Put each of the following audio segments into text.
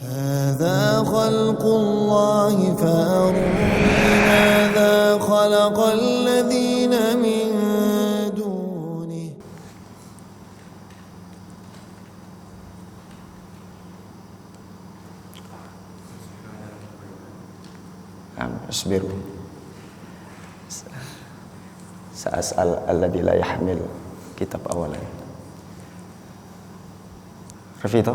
هذا خلق الله فأروني ماذا خلق الذين من دونه. Asbiru sa'as'al alladhi la yahmil kitab awalan. Rafito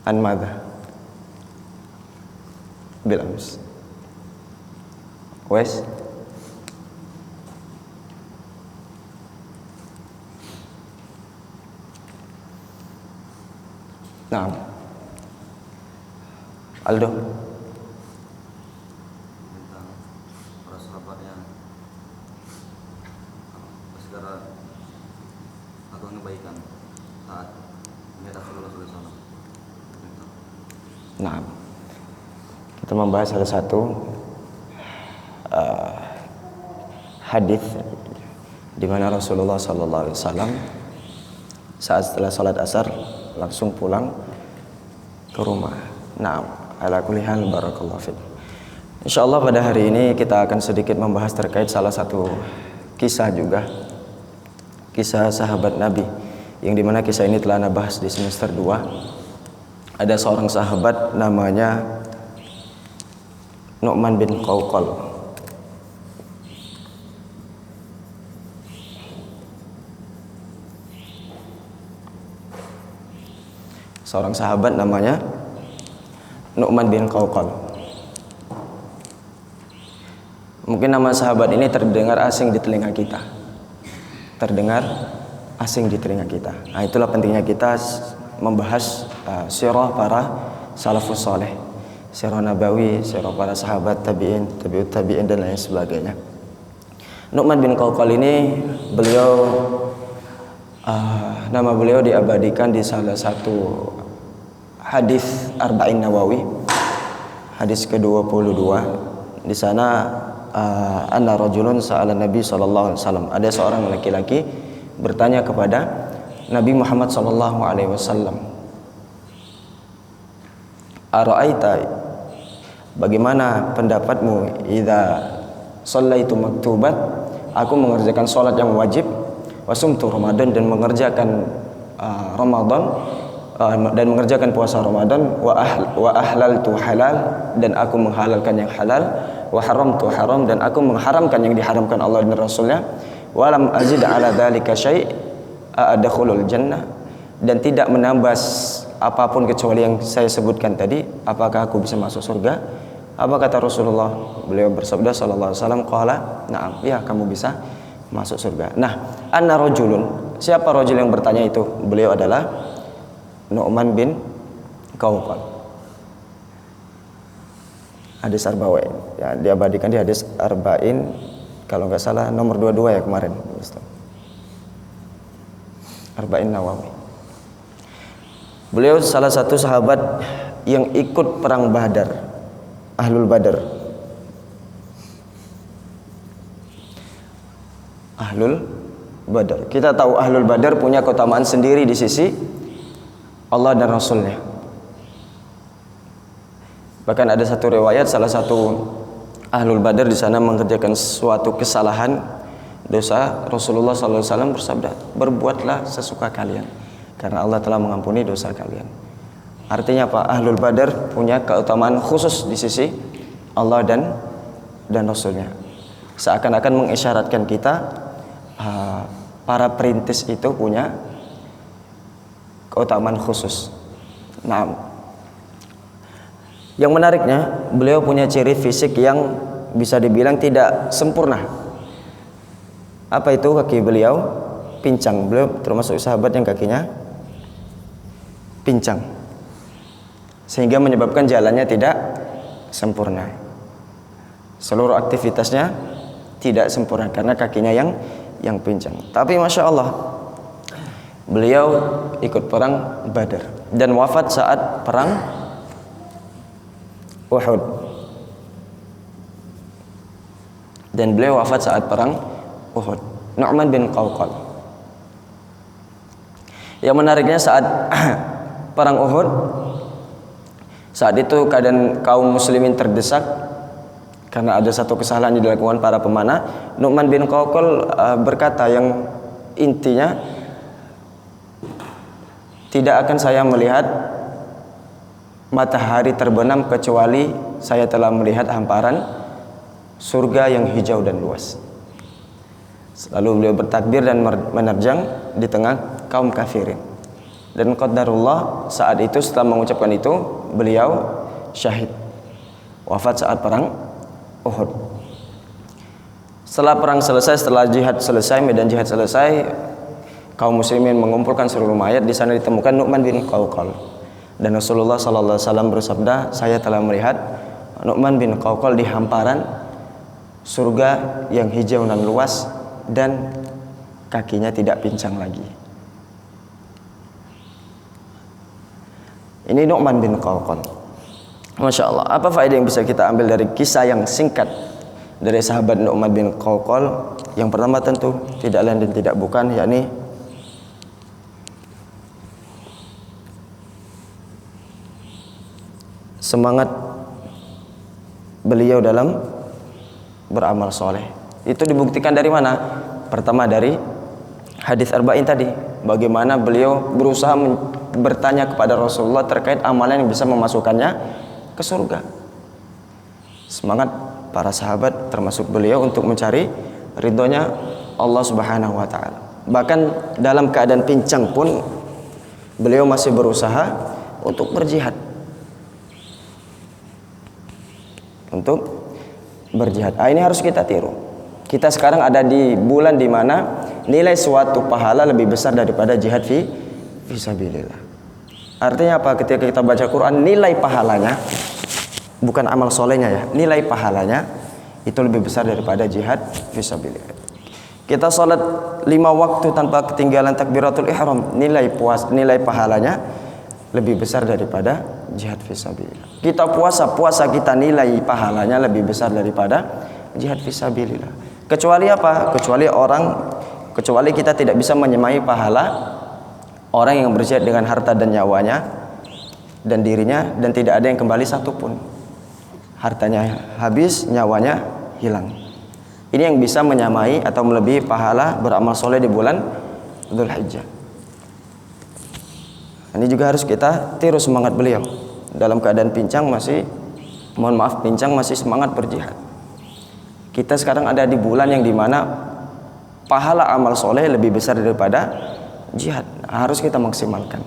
an madha bil ams wes Naam Aldo tentang para sahabat yang segera melakukan kebaikan saat melihat Rasulullah SAW. Nah, kita membahas salah satu hadis di mana Rasulullah SAW saat setelah salat asar langsung pulang ke rumah. Nah, ala kulli hal barakallahu fiik. Insyaallah pada hari ini kita akan sedikit membahas terkait salah satu kisah juga, kisah sahabat Nabi, yang dimana kisah ini telah Anda bahas di semester 2. Ada seorang sahabat namanya Nu'man bin Qawqal. Seorang sahabat namanya Nu'man bin Qawqal. Mungkin nama sahabat ini terdengar asing di telinga kita. Terdengar asing di telinga kita. Nah, itulah pentingnya kita membahas sirah para salafus saleh, sirah nabawi, sirah para sahabat, tabi'in, tabi'ut tabi'in dan lain sebagainya. Nu'man bin Qawqal ini nama beliau diabadikan di salah satu hadis Arba'in Nawawi, hadis ke-22. Di sana anna rajulun sa'ala Nabi sallallahu alaihi wasallam, ada seorang laki-laki bertanya kepada Nabi Muhammad sallallahu alaihi wasallam, ara'aita, bagaimana pendapatmu idza shallaitu maktubat, aku mengerjakan salat yang wajib, wasumtu Ramadan, dan mengerjakan Ramadan, dan mengerjakan puasa Ramadan, wa ahlaltu halal, dan aku menghalalkan yang halal, wa haramtu haram, dan aku mengharamkan yang diharamkan Allah dan Rasulnya, wa lam azid ala dzalika syai' adkhulul jannah, dan tidak menambah apapun kecuali yang saya sebutkan tadi, apakah aku bisa masuk surga? Apa kata Rasulullah? Beliau bersabda sallallahu alaihi wasallam, qala na'am, ya, kamu bisa masuk surga. Nah, anna rajulun, siapa rajul yang bertanya itu? Beliau adalah Nu'man bin Qawqal. Hadis Arba'in, ya, diabadikan di hadis Arba'in, kalau nggak salah nomor 22 ya kemarin, Arba'in Nawawi. Beliau salah satu sahabat yang ikut perang Badar, Ahlul Badar. Ahlul Badar. Kita tahu Ahlul Badar punya keutamaan sendiri di sisi Allah dan Rasulnya. Bahkan ada satu riwayat, salah satu Ahlul Badar di sana mengerjakan suatu kesalahan, dosa, Rasulullah SAW bersabda, berbuatlah sesuka kalian, karena Allah telah mengampuni dosa kalian. Artinya apa? Ahlul Badar punya keutamaan khusus di sisi Allah dan Rasulnya. Seakan-akan mengisyaratkan kita, para perintis itu punya keutamaan khusus. Nah, yang menariknya, beliau punya ciri fisik yang bisa dibilang tidak sempurna. Apa itu? Kaki beliau pincang. Beliau termasuk sahabat yang kakinya pincang, sehingga menyebabkan jalannya tidak sempurna. Seluruh aktivitasnya tidak sempurna karena kakinya yang pincang. Tapi masya Allah, beliau ikut perang Badar dan wafat saat perang Uhud. Dan beliau wafat saat perang Uhud. Nu'man bin Qawqal. Yang menariknya, saat perang Uhud. Saat itu keadaan kaum muslimin terdesak karena ada satu kesalahan yang dilakukan para pemanah. Nu'man bin Qawqal berkata yang intinya, tidak akan saya melihat matahari terbenam kecuali saya telah melihat hamparan surga yang hijau dan luas. Lalu beliau bertakbir dan menerjang di tengah kaum kafirin. Dan qadarullah saat itu setelah mengucapkan itu beliau syahid, wafat saat perang Uhud. Setelah perang selesai, setelah jihad selesai, medan jihad selesai, kaum muslimin mengumpulkan seluruh mayat. Di sana ditemukan Nu'man bin Qawqal. Dan Rasulullah sallallahu alaihi wasallam bersabda, saya telah melihat Nu'man bin Qawqal di hamparan surga yang hijau dan luas dan kakinya tidak pincang lagi. Ini Nu'man bin Qawqal. Masya Allah. Apa faedah yang bisa kita ambil dari kisah yang singkat dari sahabat Nu'man bin Qawqal? Yang pertama tentu tidak lain dan tidak bukan, yakni semangat beliau dalam beramal soleh. Itu dibuktikan dari mana? Pertama dari hadis arba'in tadi, bagaimana beliau berusaha bertanya kepada Rasulullah terkait amalan yang bisa memasukkannya ke surga. Semangat para sahabat termasuk beliau untuk mencari ridhonya Allah Subhanahu wa taala. Bahkan dalam keadaan pincang pun beliau masih berusaha untuk berjihad. Untuk berjihad. Ini harus kita tiru. Kita sekarang ada di bulan di mana nilai suatu pahala lebih besar daripada jihad fi sabilillah. Artinya apa? Ketika kita baca Quran, nilai pahalanya, bukan amal solehnya ya, nilai pahalanya itu lebih besar daripada jihad fi sabilillah. Kita sholat 5 waktu tanpa ketinggalan takbiratul ihram, nilai pahalanya lebih besar daripada jihad fi sabilillah. Kita puasa kita nilai pahalanya lebih besar daripada jihad fi sabilillah. Kecuali apa? Kecuali kita tidak bisa menyamai pahala orang yang berjihad dengan harta dan nyawanya dan dirinya, dan tidak ada yang kembali satupun. Hartanya habis, nyawanya hilang. Ini yang bisa menyamai atau melebihi pahala beramal soleh di bulan Dzulhijjah. Ini juga harus kita tiru semangat beliau. Dalam keadaan pincang masih semangat berjihad. Kita sekarang ada di bulan yang dimana pahala amal soleh lebih besar daripada jihad. Harus kita maksimalkan.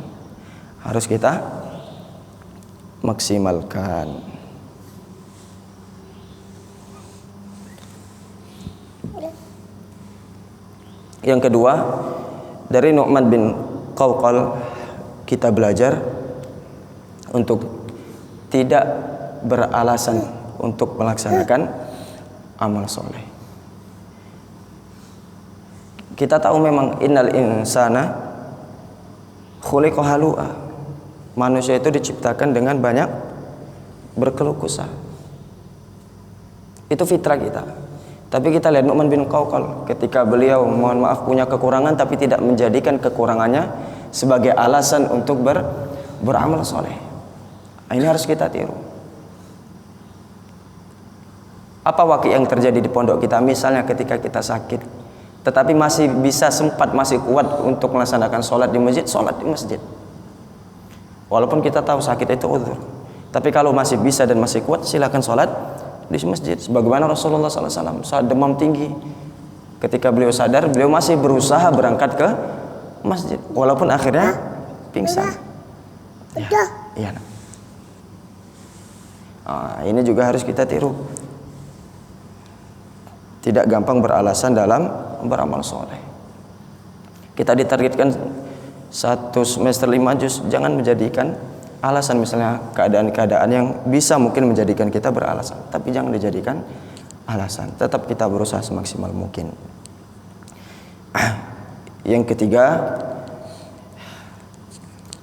Yang kedua, dari Nu'man bin Qawqal kita belajar untuk tidak beralasan untuk melaksanakan amal soleh. Kita tahu memang innal insana khuliqa halu'a. Manusia itu diciptakan dengan banyak berkeluh kesah. Itu fitrah kita. Tapi kita lihat Nu'man bin Qawqal, ketika beliau mohon maaf punya kekurangan tapi tidak menjadikan kekurangannya sebagai alasan untuk beramal soleh. Ini harus kita tiru. Apa wakil yang terjadi di pondok kita? Misalnya ketika kita sakit, tetapi masih bisa masih kuat untuk melaksanakan sholat di masjid. Walaupun kita tahu sakit itu uzur, tapi kalau masih bisa dan masih kuat, silakan sholat di masjid. Sebagaimana Rasulullah SAW saat demam tinggi, ketika beliau sadar, beliau masih berusaha berangkat ke masjid, walaupun akhirnya pingsan. Iya. Ini juga harus kita tiru. Tidak gampang beralasan dalam beramal soleh. Kita ditargetkan 1 semester 5 juz, jangan menjadikan alasan misalnya keadaan-keadaan yang bisa mungkin menjadikan kita beralasan, tapi jangan dijadikan alasan. Tetap kita berusaha semaksimal mungkin. Yang ketiga,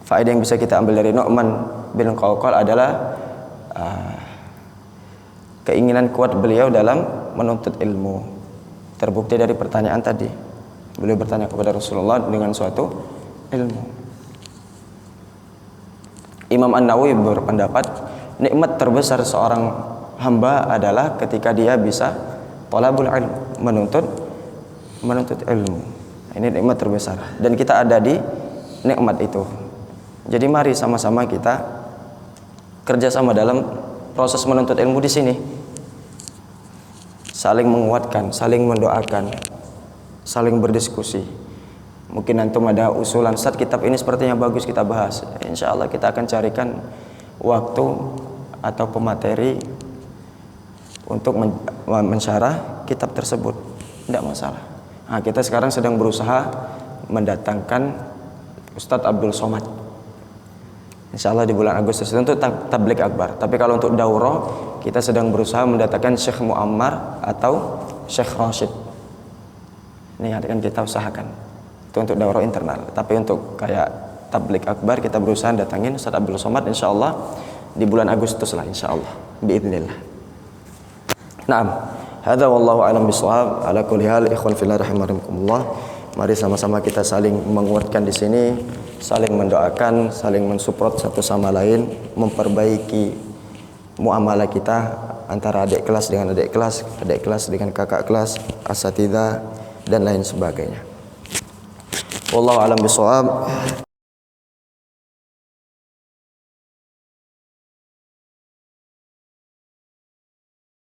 faedah yang bisa kita ambil dari Nu'man bin Qawqal adalah keinginan kuat beliau dalam menuntut ilmu. Terbukti dari pertanyaan tadi, beliau bertanya kepada Rasulullah dengan suatu ilmu. Imam An-Nawawi berpendapat nikmat terbesar seorang hamba adalah ketika dia bisa thalabul ilm, menuntut ilmu. Ini nikmat terbesar dan kita ada di nikmat itu. Jadi mari sama-sama kita kerjasama dalam proses menuntut ilmu di sini. Saling menguatkan, saling mendoakan, saling berdiskusi. Mungkin antum ada usulan, Ustaz kitab ini sepertinya bagus kita bahas. Insya Allah kita akan carikan waktu atau pemateri untuk mensyarah kitab tersebut. Tidak masalah. Nah, kita sekarang sedang berusaha mendatangkan Ustadz Abdul Somad. Insya Allah di bulan Agustus itu untuk tabligh akbar. Tapi kalau untuk daurah kita sedang berusaha mendatangkan Syekh Muammar atau Syekh Rashid. Ini akan kita usahakan. Itu untuk daurah internal. Tapi untuk kayak tabligh akbar kita berusaha datangin Ustaz Abdul Somad insyaallah di bulan Agustus lah insyaallah biidznillah. Naam, hadza wallahu a'lam bishawab. Ala kulli hal ikhwan fillah rahimakumullah. Mari sama-sama kita saling menguatkan di sini, saling mendoakan, saling mensupport satu sama lain, memperbaiki muamalah kita antara adik kelas dengan adik kelas dengan kakak kelas, asatidzah dan lain sebagainya. Wallahu a'lam bishawab.